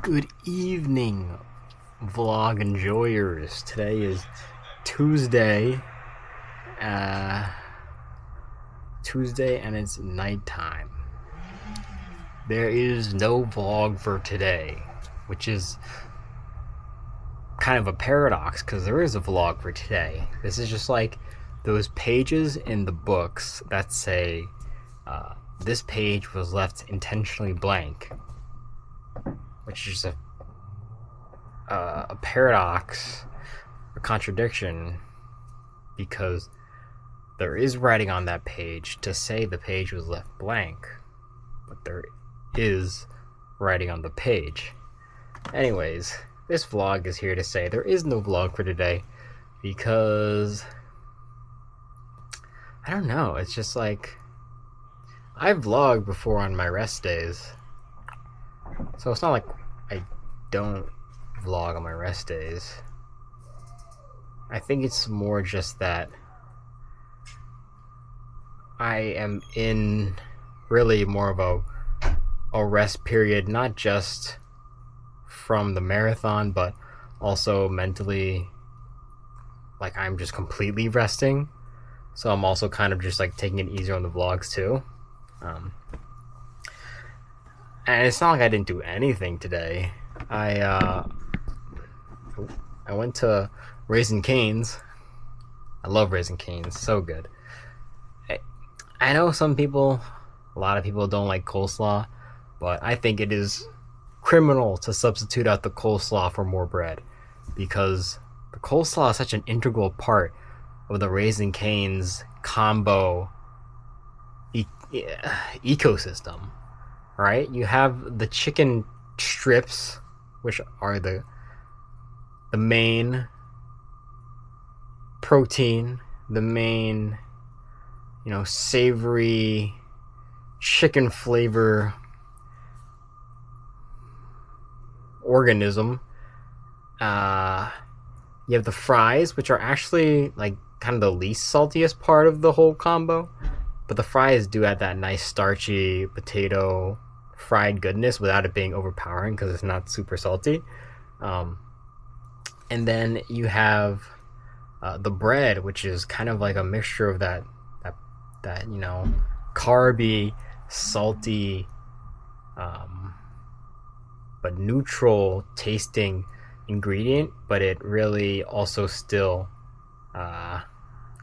Good evening, vlog enjoyers. Today is Tuesday, uh, and it's nighttime. There is no vlog for today, which is kind of a paradox because there is a vlog for today. This is just like those pages in the books that say, this page was left intentionally blank, which is a paradox, a contradiction, because there is writing on that page to say the page was left blank, but there is writing on the page. Anyways, this vlog is here to say there is no vlog for today because I don't know, it's just like I've vlogged before on my rest days, so it's not like I don't vlog on my rest days. I think it's more just that I am in really more of a rest period, not just from the marathon, but also mentally. Like, I'm just completely resting, so I'm also kind of just like taking it easier on the vlogs too. And it's not like I didn't do anything today. I went to Raising Cane's. I love Raising Cane's, so good. I know a lot of people don't like coleslaw, but I think it is criminal to substitute out the coleslaw for more bread, because the coleslaw is such an integral part of the Raising Cane's combo ecosystem, right? You have the chicken strips, which are the main protein, the main, savory chicken flavor organism. You have the fries, which are actually like kind of the least saltiest part of the whole combo, but the fries do add that nice starchy potato fried goodness without it being overpowering because it's not super salty. And then you have the bread, which is kind of like a mixture of that carby, salty, but neutral tasting ingredient, but it really also still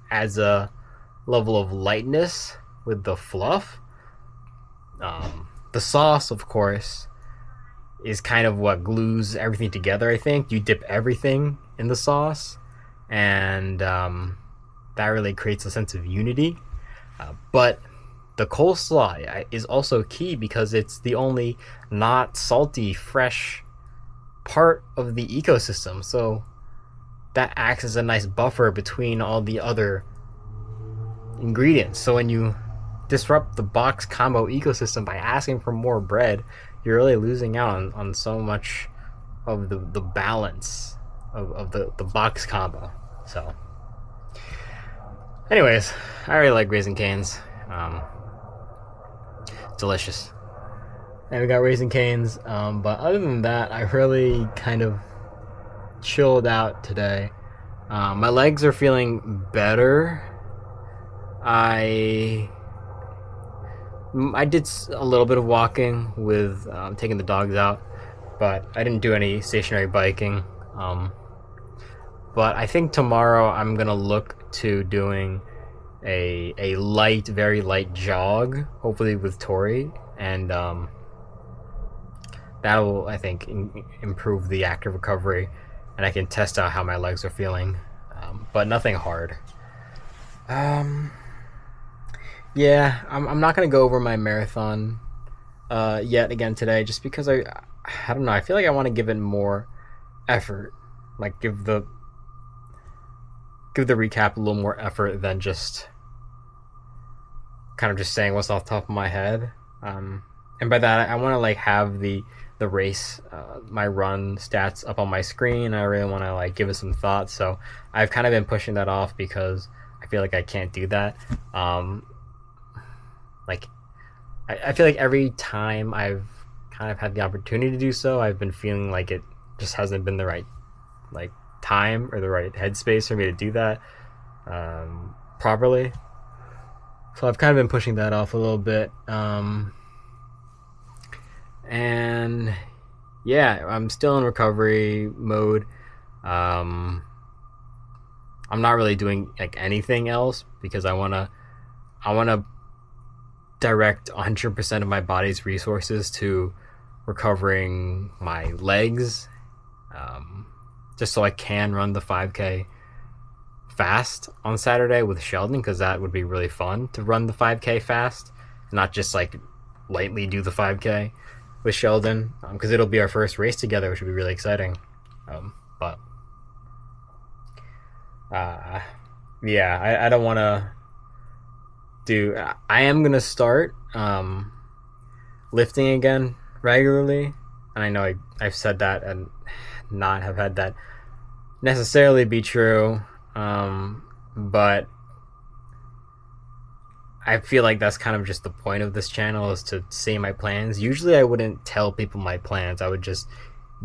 adds a level of lightness with the fluff. The sauce, of course, is kind of what glues everything together. I think you dip everything in the sauce, and that really creates a sense of unity. But the coleslaw is also key because it's the only not salty, fresh part of the ecosystem. So that acts as a nice buffer between all the other ingredients. So when you disrupt the box combo ecosystem by asking for more bread, you're really losing out on so much of the balance of the box combo. So anyways, I really like Raising Cane's. Delicious. And we got Raising Cane's, but other than that, I really kind of chilled out today. My legs are feeling better. I did a little bit of walking with taking the dogs out, but I didn't do any stationary biking. But I think tomorrow I'm gonna look to doing a light, very light jog, hopefully with Tori, and that'll, I think, improve the active recovery, and I can test out how my legs are feeling, but nothing hard. Yeah, I'm not gonna go over my marathon yet again today, just because I don't know. I feel like I want to give it more effort, like give the recap a little more effort than just kind of just saying what's off the top of my head. And by that, I want to like have the race, my run stats up on my screen. I really want to like give it some thought. So I've kind of been pushing that off because I feel like I can't do that. Like I feel like every time I've kind of had the opportunity to do so, I've been feeling like it just hasn't been the right like time or the right headspace for me to do that properly. So I've kind of been pushing that off a little bit. And yeah, I'm still in recovery mode. I'm not really doing like anything else because I wanna direct 100% of my body's resources to recovering my legs, just so I can run the 5K fast on Saturday with Sheldon, because that would be really fun to run the 5K fast, not just like lightly do the 5K with Sheldon, because it'll be our first race together, which would be really exciting. But yeah, I don't want to do. I am gonna start lifting again regularly, and I know I've said that and not have had that necessarily be true, but I feel like that's kind of just the point of this channel, is to say my plans. Usually I wouldn't tell people my plans, I would just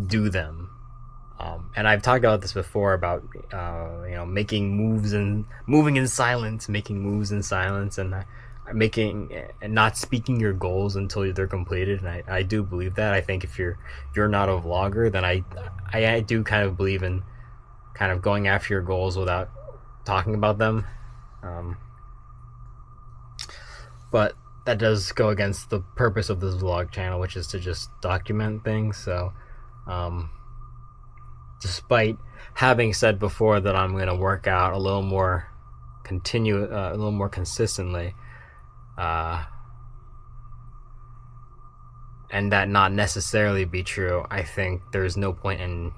do them. And I've talked about this before about making moves and moving in silence, making moves in silence, and making and not speaking your goals until they're completed. And I do believe that. I think if you're not a vlogger, then I do kind of believe in kind of going after your goals without talking about them. But that does go against the purpose of this vlog channel, which is to just document things. So despite having said before that I'm going to work out a little more a little more consistently, and that not necessarily be true, I think there's no point in,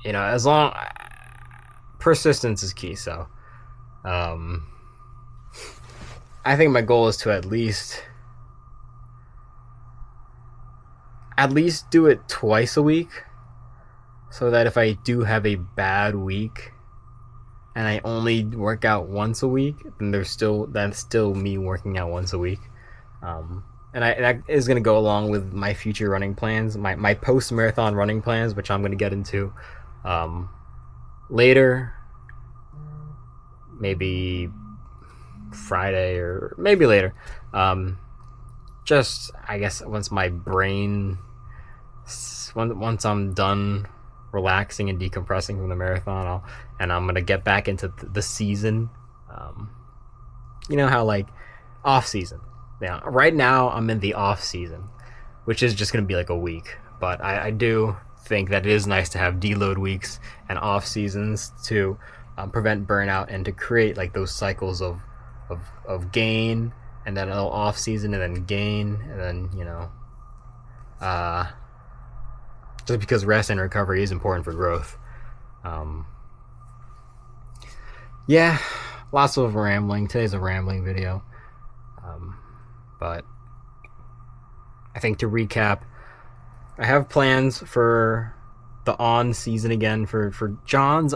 as long persistence is key. So I think my goal is to at least do it twice a week, so that if I do have a bad week and I only work out once a week, then that's still me working out once a week. And that is going to go along with my future running plans, my post-marathon running plans, which I'm going to get into later, maybe Friday or maybe later. Just, I guess, once I'm done relaxing and decompressing from the marathon, I'm gonna get back into the season. You know how, like, off season. Yeah, right now I'm in the off season, which is just gonna be like a week. But I do think that it is nice to have deload weeks and off seasons to prevent burnout and to create like those cycles of gain, and then a little off season, and then gain, and then just because rest and recovery is important for growth. Yeah, lots of rambling. Today's a rambling video, but I think to recap, I have plans for the on season again for John's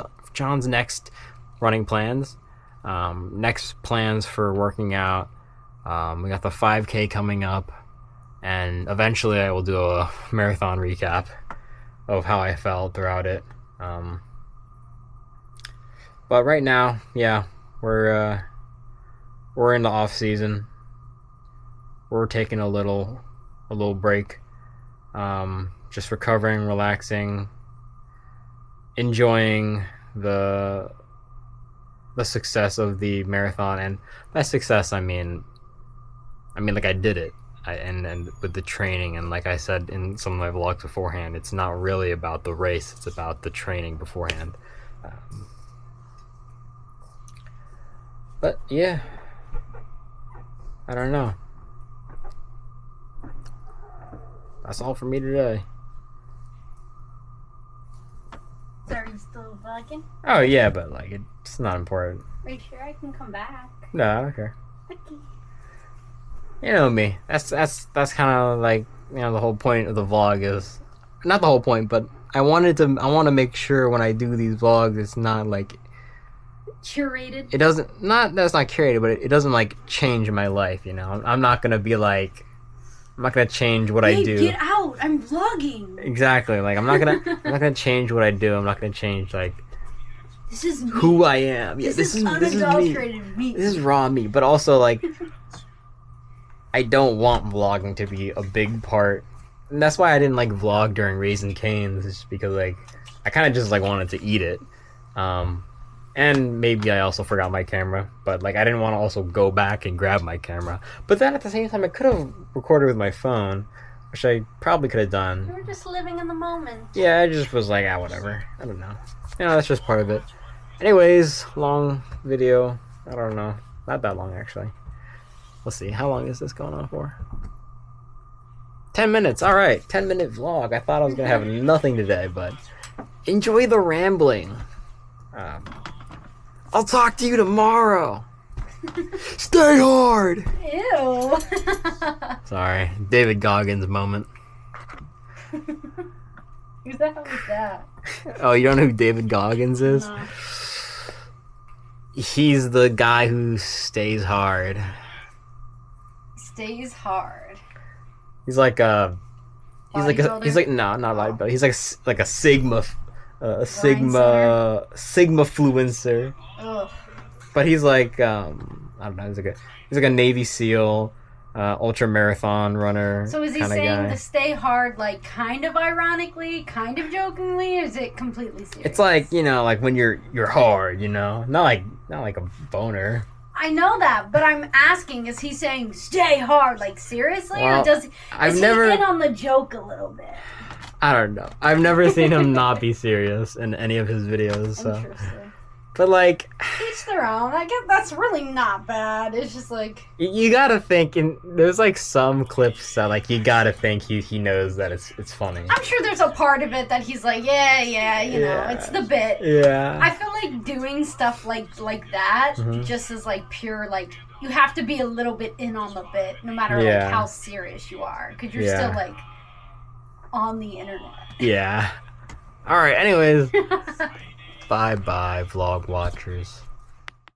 next running plans. Next plans for working out. We got the 5K coming up, and eventually I will do a marathon recap of how I felt throughout it. But right now, yeah, we're in the off season. We're taking a little break, just recovering, relaxing, enjoying the success of the marathon. And by success, I mean like I did it, and with the training, and like I said in some of my vlogs beforehand, it's not really about the race, it's about the training beforehand. But yeah, I don't know. That's all for me today. So are you still vlogging? Oh yeah, but like it's not important. Are you sure I can come back? No, I don't care. Okay. You know me. That's kind of like, the whole point of the vlog is, not the whole point, but I want to make sure when I do these vlogs, it's not like Curated. it doesn't, not that it's not curated, but it doesn't like change my life. You know, I'm not gonna be like, I'm not gonna change what I Babe, do. get out! I'm vlogging. Exactly. Like I'm not gonna change what I do. I'm not gonna change like This is me. who I am. Yeah, This is me. unadulterated me. This is raw me. But also like, I don't want vlogging to be a big part, and that's why I didn't like vlog during Raising Cane's, just because like I kind of just like wanted to eat it, and maybe I also forgot my camera, but like I didn't want to also go back and grab my camera. But then at the same time, I could have recorded with my phone, which I probably could have done. We're just living in the moment. Yeah, I just was like, whatever. I don't know. You know, that's just part of it. Anyways, long video. I don't know. Not that long, actually. Let's see. How long is this going on for? 10 minutes. All right. 10-minute vlog. I thought I was going to have nothing today, but enjoy the rambling. I'll talk to you tomorrow. Stay hard. Ew. Sorry. David Goggins moment. Who the hell is that? Oh, you don't know who David Goggins is? No. He's the guy who stays hard. Stays hard. He's like a. He's like Bodybuilder? no, not bodybuilder. He's like a Sigma, Center? Sigma fluencer. Ugh. But he's like I don't know. He's like a Navy SEAL, ultra marathon runner. So is he kinda saying guy. the stay hard like kind of ironically, kind of jokingly, or is it completely serious? It's like, you know, like when you're hard, you know, not like a boner. I know that, but I'm asking, is he saying stay hard like seriously, Well, or does I've is never. he in on the joke a little bit? I don't know. I've never seen him not be serious in any of his videos. So, Interesting. but like. Each their own. I guess that's really not bad. It's just like You gotta think, and there's like some clips that like you gotta think he knows that it's funny. I'm sure there's a part of it that he's like, yeah, you know, Yeah. it's the bit. Yeah. I feel like doing stuff like that Mhm. just is like pure like you have to be a little bit in on the bit no matter Yeah. like how serious you are because you're Yeah. still like on the internet. Yeah. All right. Anyways, bye bye, vlog watchers.